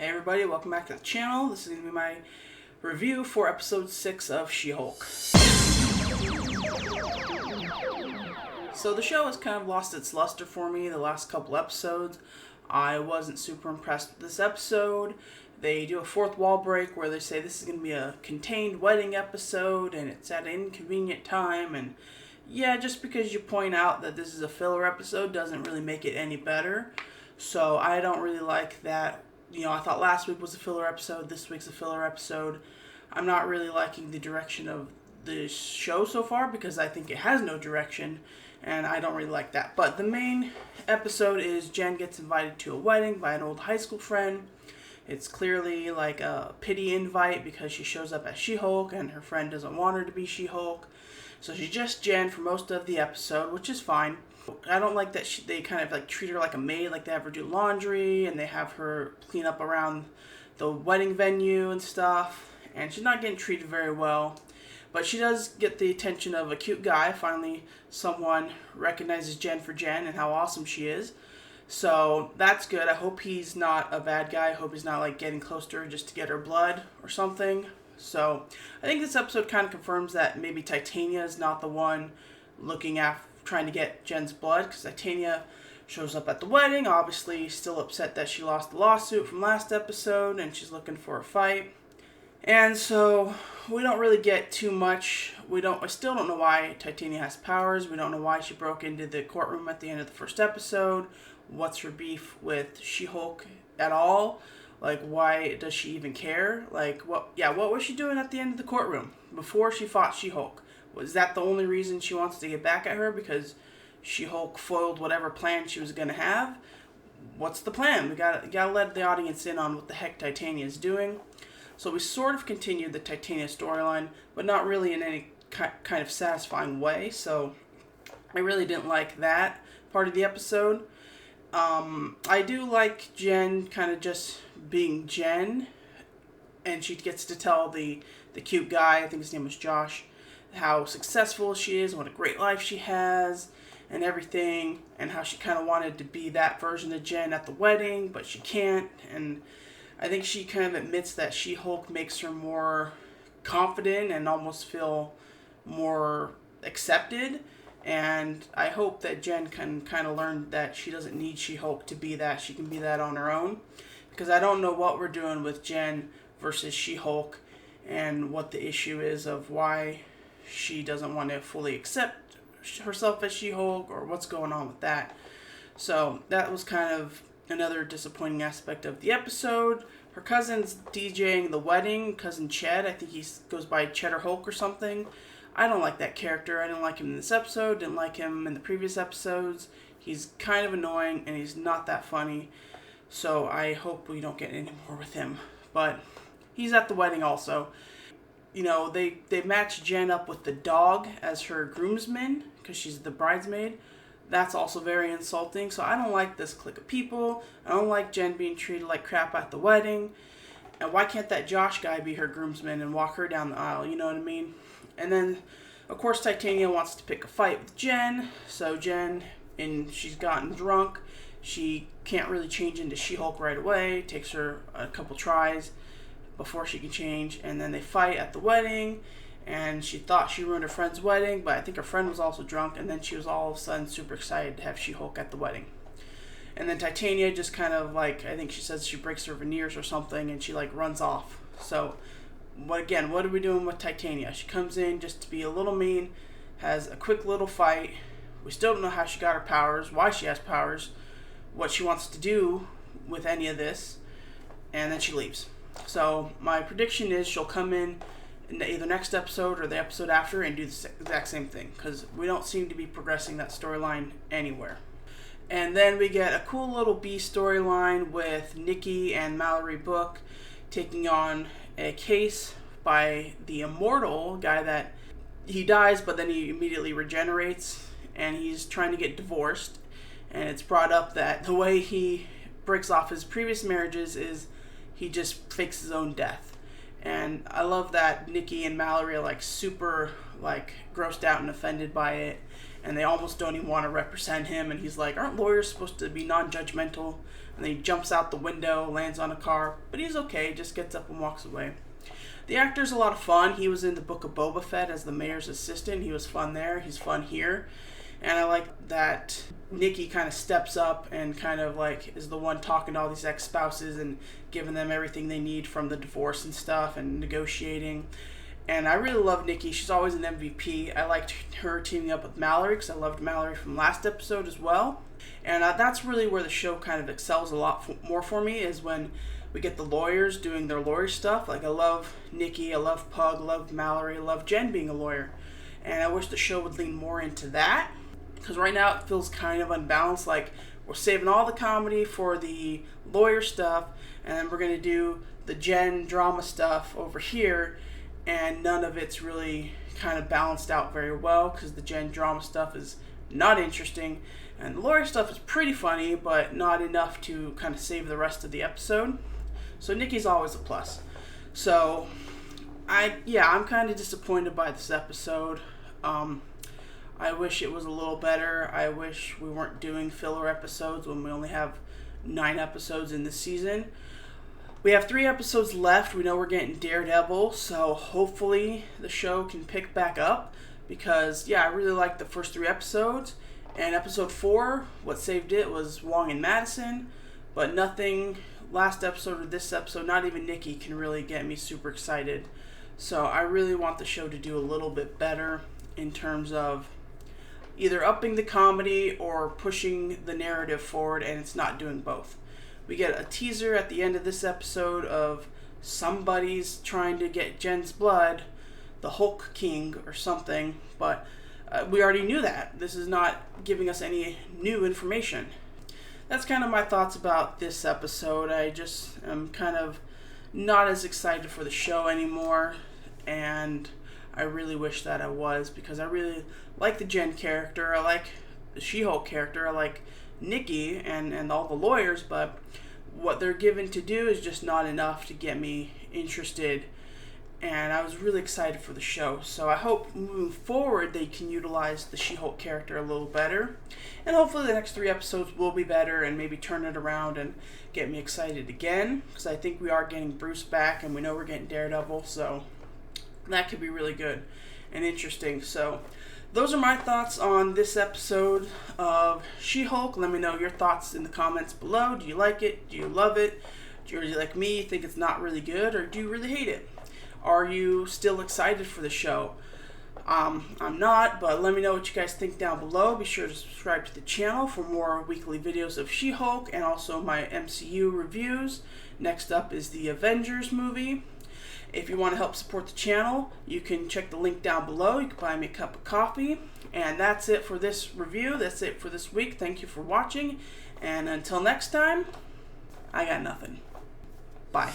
Hey everybody, welcome back to the channel. This is going to be my review for episode 6 of She-Hulk. So the show has kind of lost its luster for me the last couple episodes. I wasn't super impressed with this episode. They do a fourth wall break where they say this is going to be a contained wedding episode and it's at an inconvenient time, and yeah, just because you point out that this is a filler episode doesn't really make it any better. So I don't really like that. I thought last week was a filler episode, this week's a filler episode. I'm not really liking the direction of the show so far because I think it has no direction, and I don't really like that. But the main episode is Jen gets invited to a wedding by an old high school friend. It's clearly like a pity invite because she shows up as She-Hulk and her friend doesn't want her to be She-Hulk. So she's just Jen for most of the episode, which is fine. I don't like that they kind of like treat her like a maid, like they have her do laundry and they have her clean up around the wedding venue and stuff. And she's not getting treated very well. But she does get the attention of a cute guy. Finally, someone recognizes Jen for Jen and how awesome she is. So that's good. I hope he's not a bad guy. I hope he's not like getting close to her just to get her blood or something. So I think this episode kind of confirms that maybe Titania is not the one trying to get Jen's blood, because Titania shows up at the wedding, obviously still upset that she lost the lawsuit from last episode, and she's looking for a fight. And so we don't really get too much. I still don't know why Titania has powers. We don't know why she broke into the courtroom at the end of the first episode. What's her beef with She-Hulk at all? Like, why does she even care? Like, what was she doing at the end of the courtroom before she fought She-Hulk? Was that the only reason she wants to get back at her? Because She-Hulk foiled whatever plan she was going to have? What's the plan? We gotta let the audience in on what the heck Titania is doing. So we sort of continued the Titania storyline, but not really in any kind of satisfying way. So I really didn't like that part of the episode. I do like Jen kind of just being Jen, and she gets to tell the cute guy, I think his name was Josh, how successful she is, what a great life she has, and everything, and how she kind of wanted to be that version of Jen at the wedding, but she can't. And I think she kind of admits that She-Hulk makes her more confident and almost feel more accepted. And I hope that Jen can kind of learn that she doesn't need She-Hulk to be that. She can be that on her own. Because I don't know what we're doing with Jen versus She-Hulk and what the issue is of why she doesn't want to fully accept herself as She-Hulk, or what's going on with that. So that was kind of another disappointing aspect of the episode. Her cousin's DJing the wedding, cousin Ched. I think he goes by Cheddar Hulk or something. I don't like that character. I didn't like him in this episode, didn't like him in the previous episodes. He's kind of annoying and he's not that funny. So I hope we don't get any more with him. But he's at the wedding also. They match Jen up with the dog as her groomsman because she's the bridesmaid. That's also very insulting. So I don't like this clique of people. I don't like Jen being treated like crap at the wedding. And why can't that Josh guy be her groomsman and walk her down the aisle? You know what I mean? And then, of course, Titania wants to pick a fight with Jen. So Jen, and she's gotten drunk. She can't really change into She-Hulk right away. It takes her a couple tries before she can change, and then they fight at the wedding, and she thought she ruined her friend's wedding, but I think her friend was also drunk, and then she was all of a sudden super excited to have She-Hulk at the wedding. And then Titania just kind of like, I think she says she breaks her veneers or something, and she like runs off. So what are we doing with Titania? She comes in just to be a little mean, has a quick little fight. We still don't know how she got her powers, why she has powers, what she wants to do with any of this, and then she leaves. So my prediction is she'll come in either next episode or the episode after and do the exact same thing, because we don't seem to be progressing that storyline anywhere. And then we get a cool little B storyline with Nikki and Mallory Book taking on a case by the immortal guy that he dies, but then he immediately regenerates, and he's trying to get divorced. And it's brought up that the way he breaks off his previous marriages is he just fakes his own death. And I love that Nikki and Mallory are like super like grossed out and offended by it. and they almost don't even want to represent him, and he's like, aren't lawyers supposed to be non-judgmental? And then he jumps out the window, lands on a car, but he's okay, just gets up and walks away. The actor's a lot of fun. He was in the Book of Boba Fett as the mayor's assistant. He was fun there. He's fun here. And I like that Nikki kind of steps up and kind of like is the one talking to all these ex-spouses and giving them everything they need from the divorce and stuff and negotiating. And I really love Nikki. She's always an MVP. I liked her teaming up with Mallory because I loved Mallory from last episode as well. And that's really where the show kind of excels a lot more for me, is when we get the lawyers doing their lawyer stuff. Like, I love Nikki, I love Pug, I love Mallory, I love Jen being a lawyer. And I wish the show would lean more into that, because right now it feels kind of unbalanced. Like, we're saving all the comedy for the lawyer stuff, and then we're going to do the Jen drama stuff over here, and none of it's really kind of balanced out very well, because the Jen drama stuff is not interesting, and the lawyer stuff is pretty funny, but not enough to kind of save the rest of the episode. So Nikki's always a plus. So I'm kind of disappointed by this episode. I wish it was a little better. I wish we weren't doing filler episodes when we only have 9 episodes in this season. We have 3 episodes left. We know we're getting Daredevil, so hopefully the show can pick back up, because I really liked the first 3 episodes. And episode 4, what saved it was Wong and Madison, but nothing last episode or this episode, not even Nikki, can really get me super excited. So I really want the show to do a little bit better in terms of either upping the comedy or pushing the narrative forward, and it's not doing both. We get a teaser at the end of this episode of somebody's trying to get Jen's blood, the Hulk King or something, but we already knew that. This is not giving us any new information. That's kind of my thoughts about this episode. I just am kind of not as excited for the show anymore, and I really wish that I was, because I really like the Jen character, I like the She-Hulk character, I like Nikki and all the lawyers, but what they're given to do is just not enough to get me interested, and I was really excited for the show. So I hope moving forward they can utilize the She-Hulk character a little better, and hopefully the next 3 episodes will be better and maybe turn it around and get me excited again, because I think we are getting Bruce back and we know we're getting Daredevil, so that could be really good and interesting. So those are my thoughts on this episode of She-Hulk. Let me know your thoughts in the comments below. Do you like it? Do you love it? Do you really like me, think it's not really good, or do you really hate it? Are you still excited for the show? I'm not, but let me know what you guys think down below. Be sure to subscribe to the channel for more weekly videos of She-Hulk and also my MCU reviews. Next up is the Avengers movie. If you want to help support the channel, you can check the link down below. You can buy me a cup of coffee. And that's it for this review. That's it for this week. Thank you for watching. And until next time, I got nothing. Bye.